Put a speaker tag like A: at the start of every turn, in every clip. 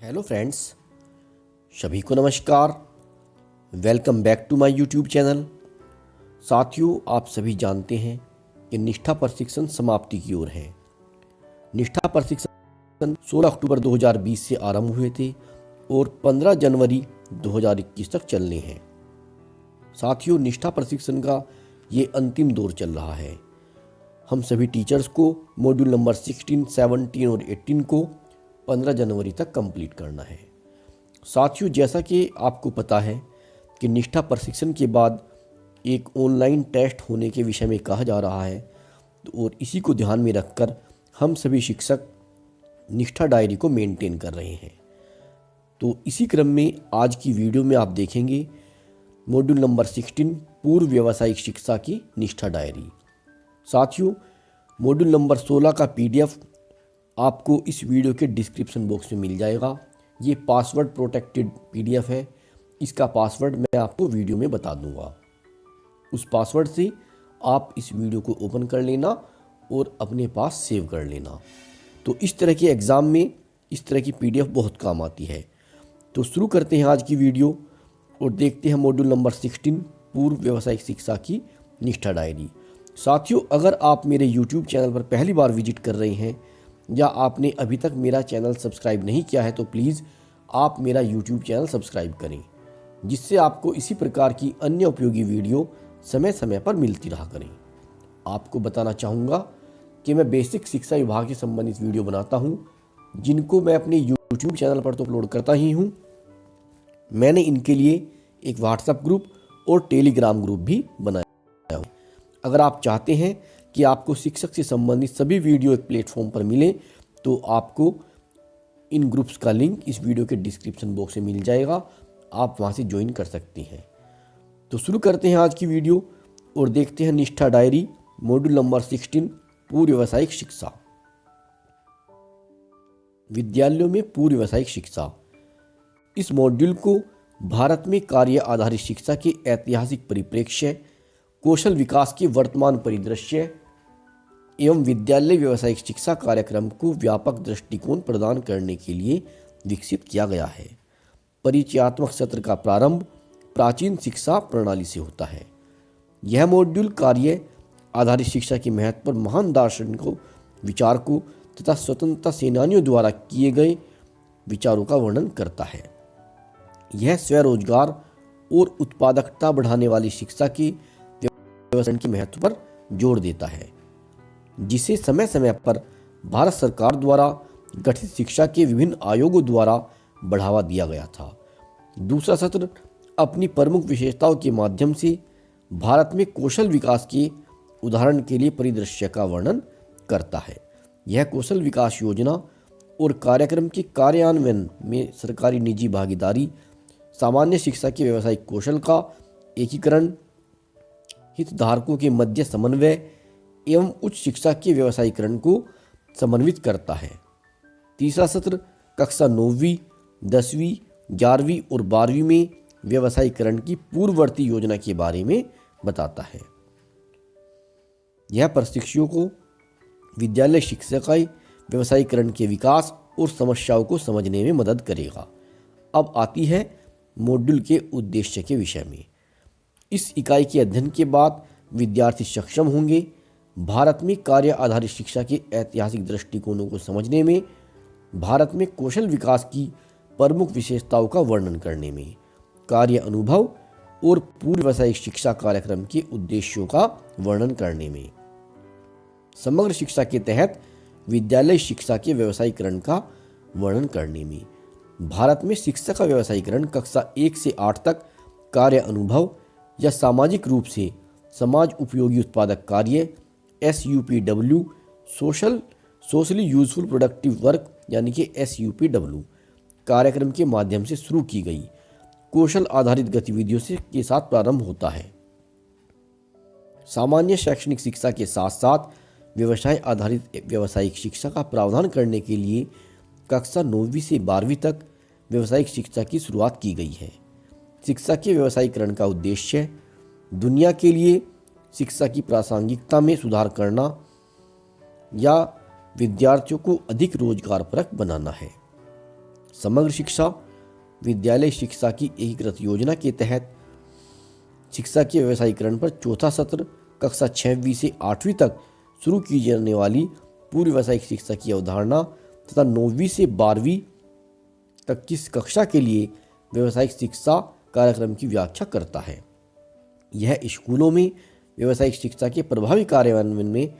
A: Hello friends, सभी को नमस्कार। Welcome back to my YouTube channel. साथियों, आप सभी जानते हैं कि निष्ठा प्रशिक्षण समाप्ति की ओर है। निष्ठा प्रशिक्षण 16 अक्टूबर 2020 से आरंभ हुए थे और 15 जनवरी 2021 तक चलने हैं। साथियों, निष्ठा प्रशिक्षण का ये अंतिम दौर चल रहा है। हम सभी टीचर्स को मॉड्यूल नंबर 16, 17 और 18 को 15 जनवरी तक कंप्लीट करना है। साथियों, जैसा कि आपको पता है कि निष्ठा प्रशिक्षण के बाद एक ऑनलाइन टेस्ट होने के विषय में कहा जा रहा है, और इसी को ध्यान में रखकर हम सभी शिक्षक निष्ठा डायरी को मेंटेन कर रहे हैं। तो इसी क्रम में आज की वीडियो में आप देखेंगे मॉड्यूल नंबर 16 पूर्व व्यावसायिक शिक्षा की निष्ठा डायरी। साथियों, मॉड्यूल नंबर 16 का PDF आपको इस वीडियो के डिस्क्रिप्शन बॉक्स में मिल जाएगा। ये पासवर्ड प्रोटेक्टेड PDF है। इसका पासवर्ड मैं आपको वीडियो में बता दूंगा। उस पासवर्ड से आप इस वीडियो को ओपन कर लेना और अपने पास सेव कर लेना। तो इस तरह के एग्ज़ाम में इस तरह की PDF बहुत काम आती है। तो शुरू करते हैं आज की वीडियो और देखते हैं मॉड्यूल नंबर 16 पूर्व व्यावसायिक शिक्षा की निष्ठा डायरी। साथियों, अगर आप मेरे YouTube चैनल पर पहली बार विजिट कर रहे हैं या आपने अभी तक मेरा चैनल सब्सक्राइब नहीं किया है, तो प्लीज़ आप मेरा YouTube चैनल सब्सक्राइब करें, जिससे आपको इसी प्रकार की अन्य उपयोगी वीडियो समय समय पर मिलती रहा करें। आपको बताना चाहूँगा कि मैं बेसिक शिक्षा विभाग से संबंधित वीडियो बनाता हूँ, जिनको मैं अपने YouTube चैनल पर तो अपलोड करता ही हूँ। मैंने इनके लिए एक WhatsApp ग्रुप और टेलीग्राम ग्रुप भी बनाया है। अगर आप चाहते हैं कि आपको शिक्षक से संबंधित सभी वीडियो एक प्लेटफॉर्म पर मिले, तो आपको इन ग्रुप्स का लिंक इस वीडियो के डिस्क्रिप्शन बॉक्स में मिल जाएगा। आप वहां से ज्वाइन कर सकती हैं। तो शुरू करते हैं आज की वीडियो और देखते हैं निष्ठा डायरी मॉड्यूल नंबर 16 पूर्व व्यावसायिक शिक्षा। विद्यालयों में पूर्व व्यावसायिक शिक्षा। इस मॉड्यूल को भारत में कार्य आधारित शिक्षा के ऐतिहासिक परिप्रेक्ष्य, कौशल विकास के वर्तमान परिदृश्य एवं विद्यालय व्यावसायिक शिक्षा कार्यक्रम को व्यापक दृष्टिकोण प्रदान करने के लिए विकसित किया गया है। परिचयात्मक सत्र का प्रारंभ प्राचीन शिक्षा प्रणाली से होता है। यह मॉड्यूल कार्य आधारित शिक्षा के महत्व पर महान दार्शनिकों, विचारकों तथा स्वतंत्रता सेनानियों द्वारा किए गए विचारों का वर्णन करता है। यह स्वरोजगार और उत्पादकता बढ़ाने वाली शिक्षा के व्यवस्था के महत्व पर जोर देता है, जिसे समय समय पर भारत सरकार द्वारा गठित शिक्षा के विभिन्न आयोगों द्वारा बढ़ावा दिया गया था। दूसरा सत्र अपनी प्रमुख विशेषताओं के माध्यम से भारत में कौशल विकास के उदाहरण के लिए परिदृश्य का वर्णन करता है। यह कौशल विकास योजना और कार्यक्रम के कार्यान्वयन में सरकारी निजी भागीदारी, सामान्य शिक्षा के व्यावसायिक कौशल का एकीकरण, हितधारकों के मध्य समन्वय एवं उच्च शिक्षा के व्यावसायीकरण को समन्वित करता है। तीसरा सत्र कक्षा 9वीं, 10वीं, 11वीं और 12वीं में व्यावसायीकरण की पूर्ववर्ती योजना के बारे में बताता है। यह प्रशिक्षुओं को विद्यालय शिक्षा का व्यावसायीकरण के विकास और समस्याओं को समझने में मदद करेगा। अब आती है मॉड्यूल के उद्देश्य के विषय में। इस इकाई के अध्ययन के बाद विद्यार्थी सक्षम होंगे भारत में कार्य आधारित शिक्षा के ऐतिहासिक दृष्टिकोणों को समझने में, भारत में कौशल विकास की प्रमुख विशेषताओं का वर्णन करने में, कार्य अनुभव और पूर्व व्यावसायिक शिक्षा कार्यक्रम के उद्देश्यों का वर्णन करने में, समग्र शिक्षा के तहत विद्यालय शिक्षा के व्यावसायीकरण का वर्णन करने में, भारत में शिक्षा का व्यावसायीकरण कक्षा 1 से 8 तक कार्य अनुभव या सामाजिक रूप से समाज उपयोगी उत्पादक कार्य SUPW, socially useful productive work यानी कि SUPW कार्यक्रम के माध्यम से शुरू की गई कौशल आधारित गतिविधियों से के साथ प्रारंभ होता है। सामान्य शैक्षणिक शिक्षा के साथ साथ व्यवसाय आधारित व्यावसायिक शिक्षा का प्रावधान करने के लिए कक्षा 9वीं से 12वीं तक व्यावसायिक शिक्षा की शुरुआत की गई है। शिक्षा के व्यावसायीकरण का उद्देश्य दुनिया के लिए शिक्षा की प्रासंगिकता में सुधार करना या विद्यार्थियों को अधिक रोजगारपरक बनाना है। समग्र शिक्षा विद्यालय शिक्षा की एकीकृत योजना के तहत शिक्षा के व्यवसायीकरण पर चौथा सत्र कक्षा 6वीं से 8वीं तक शुरू की जाने वाली पूर्व व्यावसायिक शिक्षा की अवधारणा तथा 9वीं से 12वीं तक की कक्षा के लिए व्यावसायिक शिक्षा कार्यक्रम की व्याख्या करता है। यह स्कूलों में व्यावसायिक शिक्षा के प्रभावी कार्यान्वयन में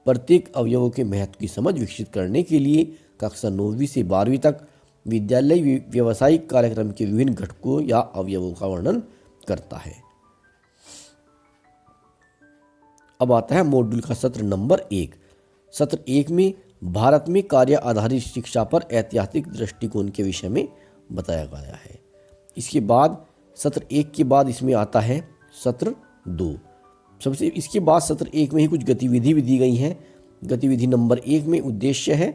A: प्रत्येक अवयवों के महत्व की समझ विकसित करने के लिए कक्षा 9वीं से 12वीं तक विद्यालय व्यावसायिक कार्यक्रम के विभिन्न घटकों या अवयवों का वर्णन करता है। अब आता है मॉड्यूल का सत्र नंबर 1। सत्र 1 में भारत में कार्य आधारित शिक्षा पर ऐतिहासिक दृष्टिकोण के विषय में बताया गया है। इसके बाद सत्र 1 के बाद इसमें आता है सत्र 2। सबसे इसके बाद सत्र 1 में ही कुछ गतिविधि भी दी गई हैं। गतिविधि नंबर 1 में उद्देश्य है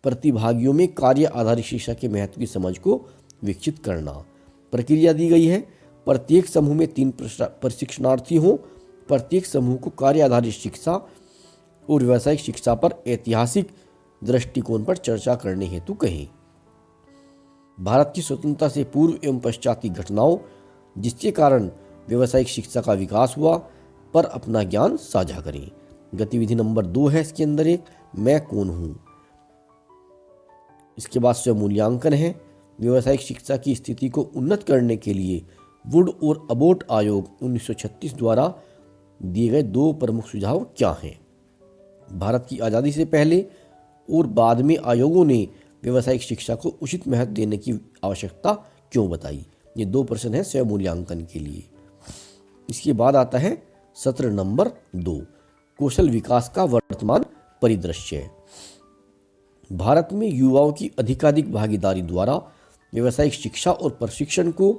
A: प्रतिभागियों में कार्य आधारित शिक्षा के महत्व की समझ को विकसित करना। प्रक्रिया दी गई है प्रत्येक समूह में 3 प्रशिक्षणार्थी हों। प्रत्येक समूह को कार्य आधारित शिक्षा और व्यावसायिक शिक्षा पर ऐतिहासिक दृष्टिकोण पर चर्चा करने हेतु कहें। भारत की स्वतंत्रता से पूर्व एवं पश्चात की घटनाओं जिसके कारण व्यावसायिक शिक्षा का विकास हुआ पर अपना ज्ञान साझा करें। गतिविधि नंबर 2 है इसके अंदर एक मैं कौन हूं। इसके बाद स्वयं मूल्यांकन है। व्यावसायिक शिक्षा की स्थिति को उन्नत करने के लिए वुड और अबोट आयोग 1936 द्वारा दिए गए 2 प्रमुख सुझाव क्या हैं। भारत की आज़ादी से पहले और बाद में आयोगों ने व्यावसायिक शिक्षा को उचित महत्व देने की आवश्यकता क्यों बताई। ये 2 प्रश्न हैं स्वयं मूल्यांकन के लिए। इसके बाद आता है सत्र नंबर 2 कौशल विकास का वर्तमान परिदृश्य। भारत में युवाओं की अधिकाधिक भागीदारी द्वारा व्यावसायिक शिक्षा और प्रशिक्षण को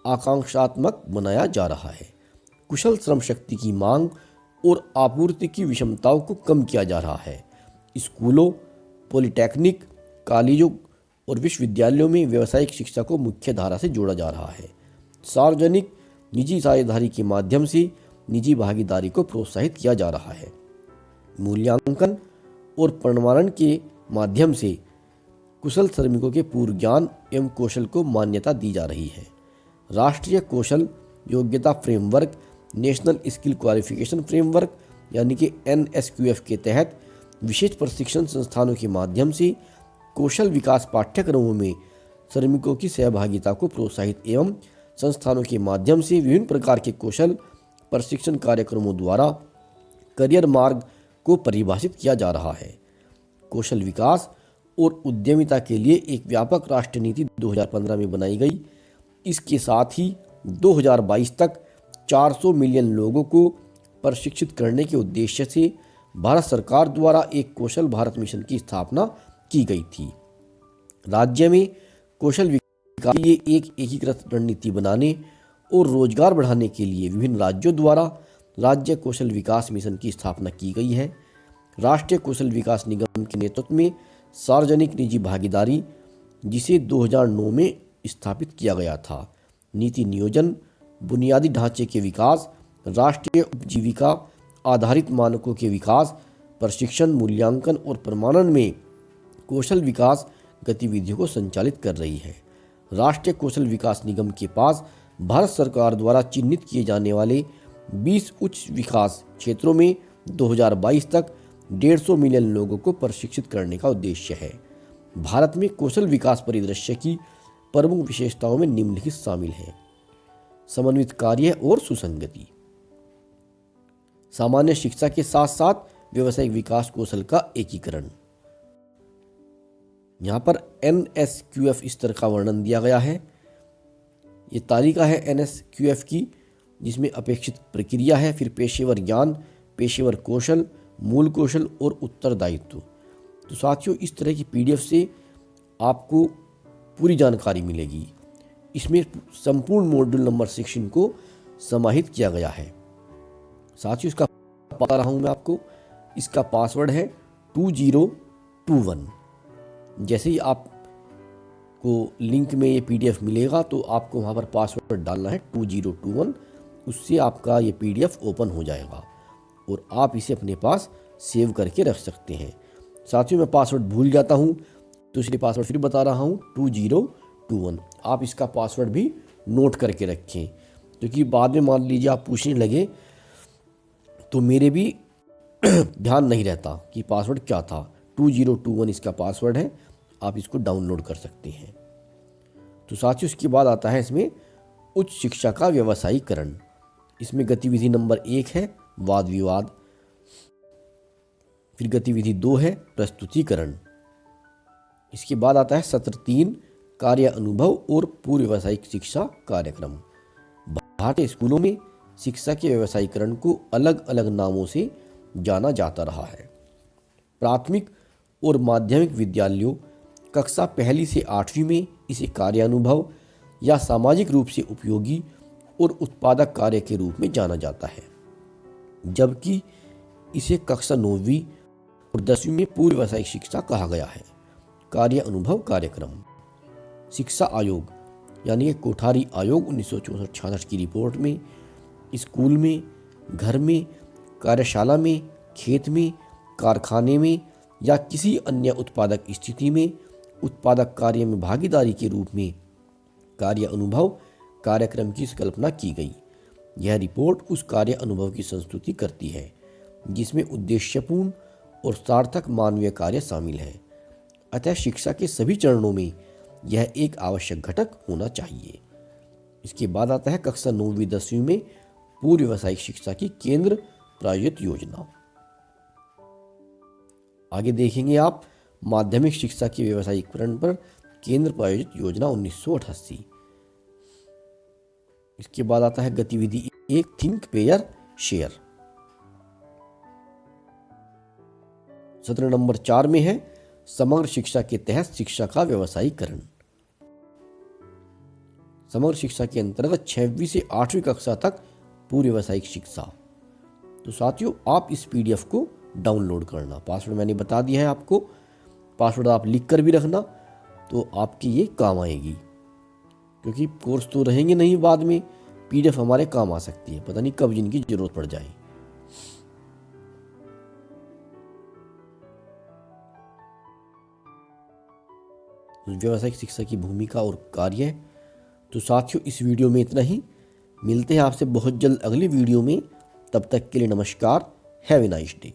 A: आकांक्षात्मक बनाया जा रहा है। कुशल श्रम शक्ति की मांग और आपूर्ति की विषमताओं को कम किया जा रहा है। स्कूलों, पॉलिटेक्निक, कॉलेजों और विश्वविद्यालयों में व्यावसायिक शिक्षा को मुख्य धारा से जोड़ा जा रहा है। सार्वजनिक निजी साझेदारी के माध्यम से निजी भागीदारी को प्रोत्साहित किया जा रहा है। मूल्यांकन और प्रमाणन के माध्यम से कुशल श्रमिकों के पूर्व ज्ञान एवं कौशल को मान्यता दी जा रही है। राष्ट्रीय कौशल योग्यता framework national skill qualification framework यानी कि NSQF के तहत विशेष प्रशिक्षण संस्थानों के माध्यम से कौशल विकास पाठ्यक्रमों में श्रमिकों की सहभागिता को प्रोत्साहित एवं संस्थानों के माध्यम से विभिन्न प्रकार के कौशल प्रशिक्षण कार्यक्रमों द्वारा करियर मार्ग को परिभाषित किया जा रहा है। कौशल विकास और उद्यमिता के लिए एक व्यापक राष्ट्रीय नीति 2015 में बनाई गई। इसके साथ ही 2022 तक 400 मिलियन लोगों को प्रशिक्षित करने के उद्देश्य से भारत सरकार द्वारा एक कौशल भारत मिशन की स्थापना की गई थी। राज्य में कौशल विकास के लिए एक एकीकृत रणनीति बनाने और रोजगार बढ़ाने के लिए विभिन्न राज्यों द्वारा राज्य कौशल विकास मिशन की स्थापना की गई है। राष्ट्रीय कौशल विकास निगम के नेतृत्व में सार्वजनिक निजी भागीदारी जिसे 2009 में स्थापित किया गया था। नीति नियोजन, बुनियादी ढांचे के विकास, राष्ट्रीय उपजीविका आधारित मानकों के विकास, प्रशिक्षण, मूल्यांकन और प्रमाणन में कौशल विकास गतिविधियों को संचालित कर रही है। राष्ट्रीय कौशल विकास निगम के पास भारत सरकार द्वारा चिन्हित किए जाने वाले 20 उच्च विकास क्षेत्रों में 2022 तक 150 मिलियन लोगों को प्रशिक्षित करने का उद्देश्य है। भारत में कौशल विकास परिदृश्य की प्रमुख विशेषताओं में निम्नलिखित शामिल हैं। समन्वित कार्य और सुसंगति, सामान्य शिक्षा के साथ साथ व्यावसायिक विकास कौशल का एकीकरण। यहाँ पर NSQF स्तर का वर्णन दिया गया है। ये तालिका है NSQF की जिसमें अपेक्षित प्रक्रिया है, फिर पेशेवर ज्ञान, पेशेवर कौशल, मूल कौशल और उत्तरदायित्व। तो साथियों इस तरह की PDF से आपको पूरी जानकारी मिलेगी। इसमें संपूर्ण मॉड्यूल नंबर 16 को समाहित किया गया है। साथियों इसका बता रहा हूँ मैं आपको, इसका पासवर्ड है 2021। जैसे ही आपको लिंक में ये PDF मिलेगा तो आपको वहाँ पर पासवर्ड डालना है 2021। उससे आपका ये PDF ओपन हो जाएगा और आप इसे अपने पास सेव करके रख सकते हैं। साथियों मैं पासवर्ड भूल जाता हूँ तो इसलिए पासवर्ड फिर बता रहा हूँ 2021। आप इसका पासवर्ड भी नोट करके रखें, क्योंकि बाद में मान लीजिए आप पूछने लगे तो मेरे भी ध्यान नहीं रहता कि पासवर्ड क्या था। 2021 इसका पासवर्ड है, आप इसको डाउनलोड कर सकते हैं। तो साथियों उसके बाद आता है इसमें उच्च शिक्षा का व्यवसायीकरण। इसमें गतिविधि नंबर 1 है वाद विवाद, फिर गतिविधि 2 है प्रस्तुतिकरण। इसके बाद आता है सत्र 3 कार्य अनुभव और पूर्व व्यावसायिक शिक्षा कार्यक्रम। भारतीय स्कूलों में शिक्षा के व्यवसायीकरण को अलग अलग नामों से जाना जाता रहा है। प्राथमिक और माध्यमिक विद्यालयों कक्षा 1 से 8वीं में इसे कार्य अनुभव या सामाजिक रूप से उपयोगी और उत्पादक कार्य के रूप में जाना जाता है, जबकि इसे कक्षा 9वीं और 10वीं में पूर्व व्यावसायिक शिक्षा कहा गया है। कार्य अनुभव कार्यक्रम। शिक्षा आयोग यानी कि कोठारी आयोग 1964-66 की रिपोर्ट में स्कूल में, घर में, कार्यशाला में, खेत में, कारखाने में या किसी अन्य उत्पादक स्थिति में उत्पादक कार्य में भागीदारी के रूप में कार्य अनुभव कार्यक्रम की कल्पना की गई। यह रिपोर्ट उस कार्य अनुभव की संस्तुति करती है जिसमें उद्देश्यपूर्ण और सार्थक मानवीय कार्य शामिल है। अतः शिक्षा के सभी चरणों में यह एक आवश्यक घटक होना चाहिए। इसके बाद आता है कक्षा 9वीं 10वीं में पूर्व व्यावसायिक शिक्षा की केंद्र प्रायोजित योजना। आगे देखेंगे आप माध्यमिक शिक्षा के व्यवसायीकरण पर केंद्र प्रायोजित योजना 1988। इसके बाद आता है गतिविधि 1 थिंक पेयर शेयर। सत्र नंबर 4 में है समग्र शिक्षा के तहत शिक्षा का व्यवसायीकरण। समग्र शिक्षा के अंतर्गत 6वीं से 8वीं कक्षा तक पूर्व व्यावसायिक शिक्षा। तो साथियों आप इस PDF को डाउनलोड करना। पासवर्ड मैंने बता दिया है आपको, पासवर्ड आप लिख कर भी रखना तो आपकी ये काम आएगी, क्योंकि कोर्स तो रहेंगे नहीं, बाद में PDF हमारे काम आ सकती है, पता नहीं कब जिनकी जरूरत पड़ जाए। व्यावसायिक शिक्षा की भूमिका और कार्य। तो साथियों इस वीडियो में इतना ही, मिलते हैं आपसे बहुत जल्द अगली वीडियो में। तब तक के लिए नमस्कार, हैव ए नाइस डे।